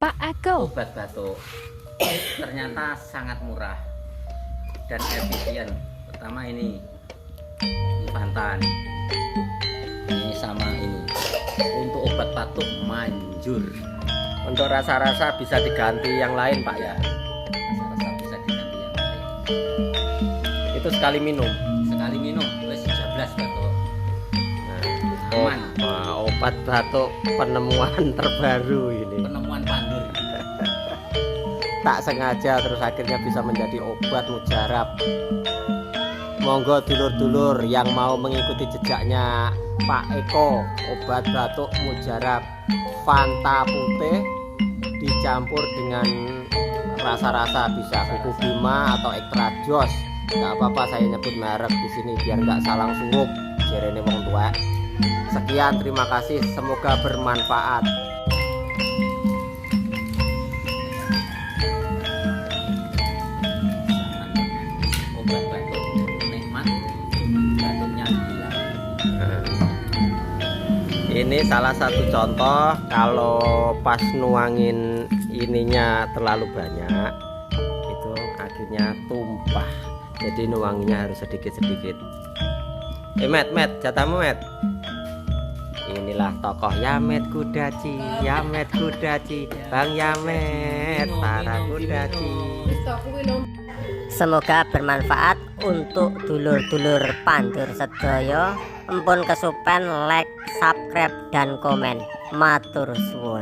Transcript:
Pak Ako. Obat batuk ternyata sangat murah dan efisien. Pertama ini Bantan, ini sama ini untuk obat batuk manjur. Untuk rasa-rasa bisa diganti yang lain Pak ya. Rasa-rasa bisa diganti yang lain. Itu sekali minum. Sekali minum wes 13 batuk. Aman. Wah, obat batuk penemuan terbaru ini. Penemuan pandur. Tak sengaja terus akhirnya bisa menjadi obat mujarab. Monggo dulur-dulur yang mau mengikuti jejaknya Pak Eko, obat batuk mujarab Fanta putih dicampur dengan rasa-rasa, bisa kuku bima atau ekstra jos. Nggak apa-apa saya nyebut merek di sini biar nggak salah surup jerene wong tua. Sekian, terima kasih, semoga bermanfaat. Obat batuk nikmat, batuknya hilang. Ini salah satu contoh kalau pas nuangin ininya terlalu banyak itu akhirnya tumpah, jadi nuanginya harus sedikit-sedikit. Met, jatahmu Met. Inilah tokoh Yamet Kudaci, Yamet Kudaci, Bang Yamet para Kudaci. Semoga bermanfaat untuk dulur-dulur pandur sedaya. Empun kesupen like, subscribe dan komen. Matur suwun.